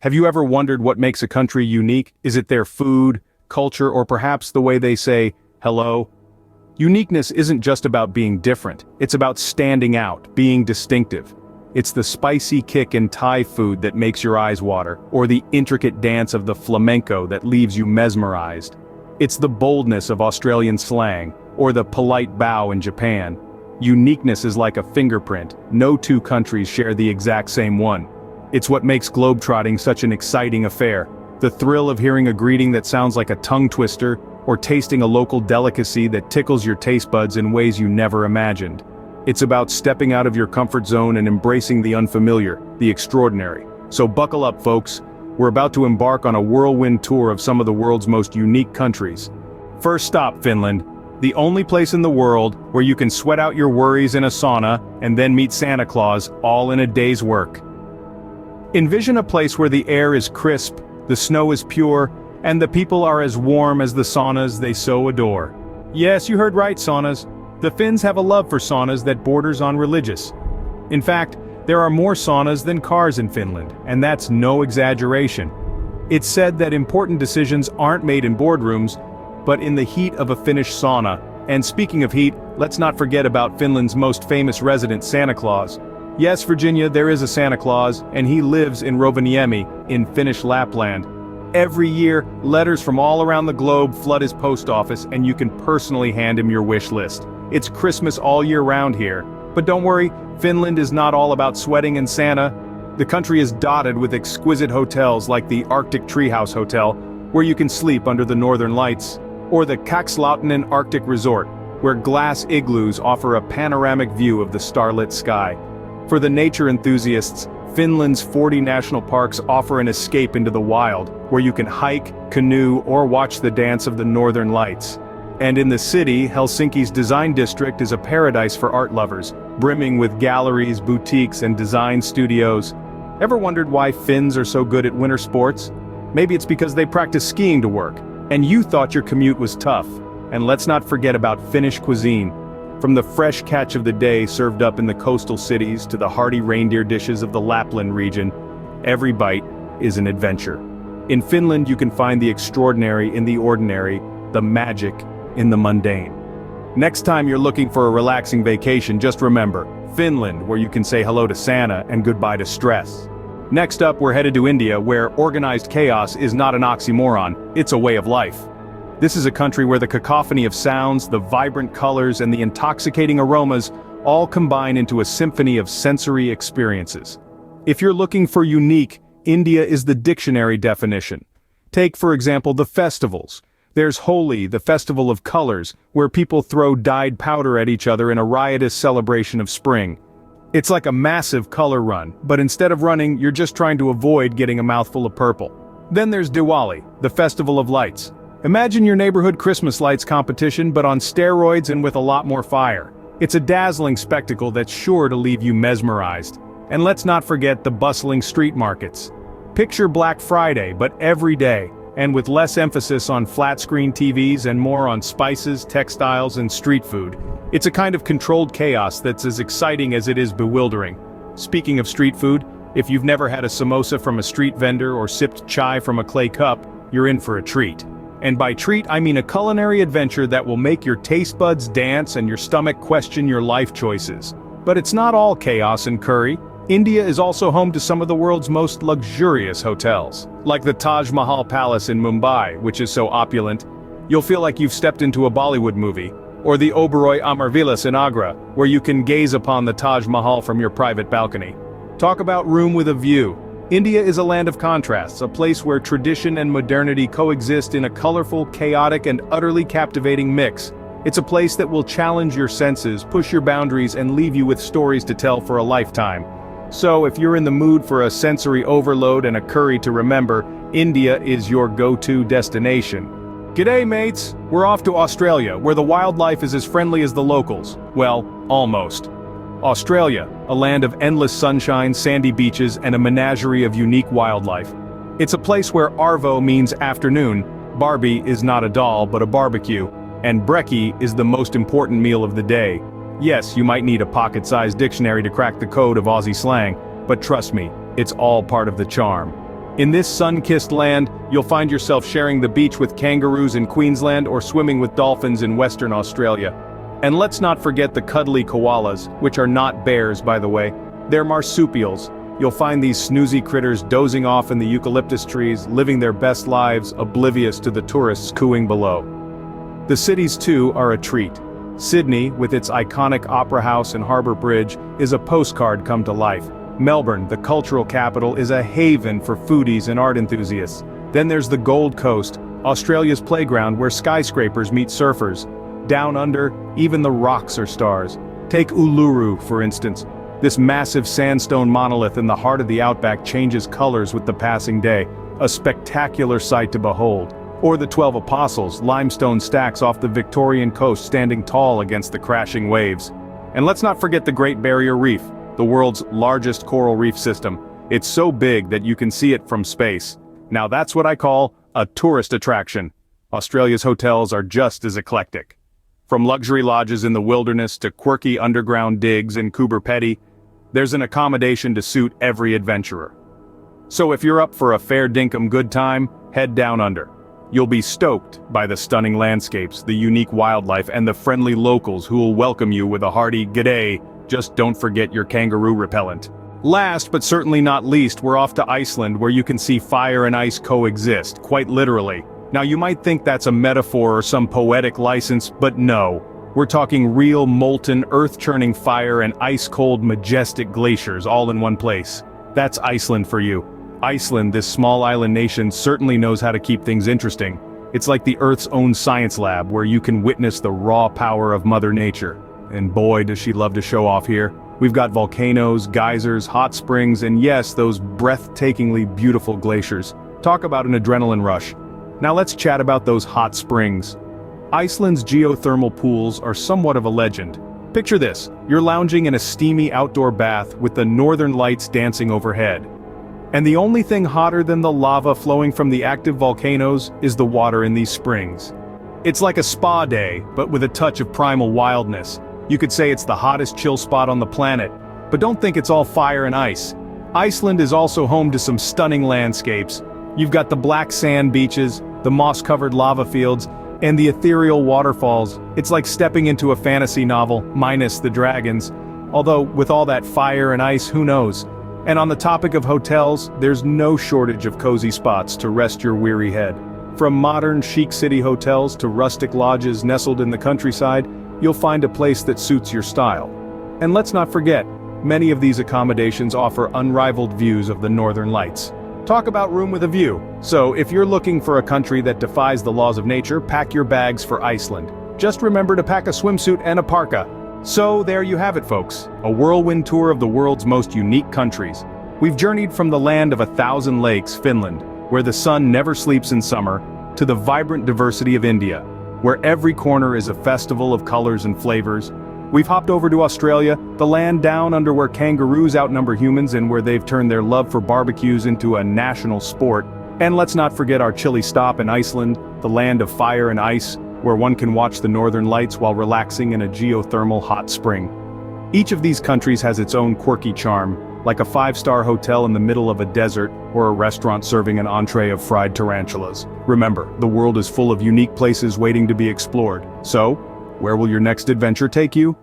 Have you ever wondered what makes a country unique? Is it their food, culture, or perhaps the way they say, hello? Uniqueness isn't just about being different, it's about standing out, being distinctive. It's the spicy kick in Thai food that makes your eyes water, or the intricate dance of the flamenco that leaves you mesmerized. It's the boldness of Australian slang, or the polite bow in Japan. Uniqueness is like a fingerprint, no two countries share the exact same one. It's what makes globetrotting such an exciting affair. The thrill of hearing a greeting that sounds like a tongue twister, or tasting a local delicacy that tickles your taste buds in ways you never imagined. It's about stepping out of your comfort zone and embracing the unfamiliar, the extraordinary. So buckle up, folks. We're about to embark on a whirlwind tour of some of the world's most unique countries. First stop, Finland. The only place in the world where you can sweat out your worries in a sauna and then meet Santa Claus all in a day's work. Envision a place where the air is crisp, the snow is pure, and the people are as warm as the saunas they so adore. Yes, you heard right, saunas. The Finns have a love for saunas that borders on religious. In fact, there are more saunas than cars in Finland, and that's no exaggeration. It's said that important decisions aren't made in boardrooms, but in the heat of a Finnish sauna. And speaking of heat, let's not forget about Finland's most famous resident, Santa Claus. Yes, Virginia, there is a Santa Claus, and he lives in Rovaniemi, in Finnish Lapland. Every year, letters from all around the globe flood his post office, and you can personally hand him your wish list. It's Christmas all year round here. But don't worry, Finland is not all about sweating and Santa. The country is dotted with exquisite hotels like the Arctic Treehouse Hotel, where you can sleep under the northern lights, or the Kakslautinen Arctic Resort, where glass igloos offer a panoramic view of the starlit sky. For the nature enthusiasts, Finland's 40 national parks offer an escape into the wild, where you can hike, canoe, or watch the dance of the northern lights. And in the city, Helsinki's design district is a paradise for art lovers, brimming with galleries, boutiques, and design studios. Ever wondered why Finns are so good at winter sports? Maybe it's because they practice skiing to work, and you thought your commute was tough. And let's not forget about Finnish cuisine. From the fresh catch of the day served up in the coastal cities to the hearty reindeer dishes of the Lapland region, every bite is an adventure. In Finland you can find the extraordinary in the ordinary, the magic in the mundane. Next time you're looking for a relaxing vacation, just remember, Finland, where you can say hello to Santa and goodbye to stress. Next up, we're headed to India, where organized chaos is not an oxymoron, it's a way of life. This is a country where the cacophony of sounds, the vibrant colors, and the intoxicating aromas all combine into a symphony of sensory experiences. If you're looking for unique, India is the dictionary definition. Take, for example, the festivals. There's Holi, the festival of colors, where people throw dyed powder at each other in a riotous celebration of spring. It's like a massive color run, but instead of running, you're just trying to avoid getting a mouthful of purple. Then there's Diwali, the festival of lights. Imagine your neighborhood Christmas lights competition, but on steroids and with a lot more fire. It's a dazzling spectacle that's sure to leave you mesmerized. And let's not forget the bustling street markets. Picture Black Friday, but every day, and with less emphasis on flat-screen TVs and more on spices, textiles, and street food. It's a kind of controlled chaos that's as exciting as it is bewildering. Speaking of street food, if you've never had a samosa from a street vendor or sipped chai from a clay cup, you're in for a treat. And by treat, I mean a culinary adventure that will make your taste buds dance and your stomach question your life choices. But it's not all chaos and curry. India is also home to some of the world's most luxurious hotels. Like the Taj Mahal Palace in Mumbai, which is so opulent, you'll feel like you've stepped into a Bollywood movie. Or the Oberoi Amar Villas in Agra, where you can gaze upon the Taj Mahal from your private balcony. Talk about room with a view. India is a land of contrasts, a place where tradition and modernity coexist in a colorful, chaotic, and utterly captivating mix. It's a place that will challenge your senses, push your boundaries, and leave you with stories to tell for a lifetime. So, if you're in the mood for a sensory overload and a curry to remember, India is your go-to destination. G'day mates! We're off to Australia, where the wildlife is as friendly as the locals. Well, almost. Australia, a land of endless sunshine, sandy beaches, and a menagerie of unique wildlife. It's a place where Arvo means afternoon, Barbie is not a doll but a barbecue, and brekkie is the most important meal of the day. Yes, you might need a pocket-sized dictionary to crack the code of Aussie slang, but trust me, it's all part of the charm. In this sun-kissed land, you'll find yourself sharing the beach with kangaroos in Queensland or swimming with dolphins in Western Australia. And let's not forget the cuddly koalas, which are not bears by the way. They're marsupials. You'll find these snoozy critters dozing off in the eucalyptus trees, living their best lives, oblivious to the tourists cooing below. The cities too are a treat. Sydney, with its iconic Opera House and Harbour Bridge, is a postcard come to life. Melbourne, the cultural capital, is a haven for foodies and art enthusiasts. Then there's the Gold Coast, Australia's playground where skyscrapers meet surfers. Down under, even the rocks are stars. Take Uluru, for instance. This massive sandstone monolith in the heart of the outback changes colors with the passing day, a spectacular sight to behold. Or the 12 Apostles, limestone stacks off the Victorian coast standing tall against the crashing waves. And let's not forget the Great Barrier Reef, the world's largest coral reef system. It's so big that you can see it from space. Now that's what I call a tourist attraction. Australia's hotels are just as eclectic. From luxury lodges in the wilderness to quirky underground digs in Coober Pedy, there's an accommodation to suit every adventurer. So if you're up for a fair dinkum good time, head down under. You'll be stoked by the stunning landscapes, the unique wildlife, and the friendly locals who will welcome you with a hearty "G'day, just don't forget your kangaroo repellent." Last but certainly not least, we're off to Iceland where you can see fire and ice coexist, quite literally. Now you might think that's a metaphor or some poetic license, but no. We're talking real molten, earth-churning fire and ice-cold, majestic glaciers all in one place. That's Iceland for you. Iceland, this small island nation, certainly knows how to keep things interesting. It's like the Earth's own science lab where you can witness the raw power of Mother Nature. And boy, does she love to show off here. We've got volcanoes, geysers, hot springs, and yes, those breathtakingly beautiful glaciers. Talk about an adrenaline rush. Now let's chat about those hot springs. Iceland's geothermal pools are somewhat of a legend. Picture this, you're lounging in a steamy outdoor bath with the northern lights dancing overhead. And the only thing hotter than the lava flowing from the active volcanoes is the water in these springs. It's like a spa day, but with a touch of primal wildness. You could say it's the hottest chill spot on the planet, but don't think it's all fire and ice. Iceland is also home to some stunning landscapes. You've got the black sand beaches, the moss-covered lava fields, and the ethereal waterfalls. It's like stepping into a fantasy novel, minus the dragons. Although, with all that fire and ice, who knows? And on the topic of hotels, there's no shortage of cozy spots to rest your weary head. From modern chic city hotels to rustic lodges nestled in the countryside, you'll find a place that suits your style. And let's not forget, many of these accommodations offer unrivaled views of the northern lights. Talk about room with a view. So if you're looking for a country that defies the laws of nature, pack your bags for Iceland. Just remember to pack a swimsuit and a parka. So there you have it folks, a whirlwind tour of the world's most unique countries. We've journeyed from the land of 1,000 lakes, Finland, where the sun never sleeps in summer, to the vibrant diversity of India, where every corner is a festival of colors and flavors. We've hopped over to Australia, the land down under where kangaroos outnumber humans and where they've turned their love for barbecues into a national sport. And let's not forget our chilly stop in Iceland, the land of fire and ice, where one can watch the northern lights while relaxing in a geothermal hot spring. Each of these countries has its own quirky charm, like a 5-star hotel in the middle of a desert or a restaurant serving an entree of fried tarantulas. Remember, the world is full of unique places waiting to be explored. So, where will your next adventure take you?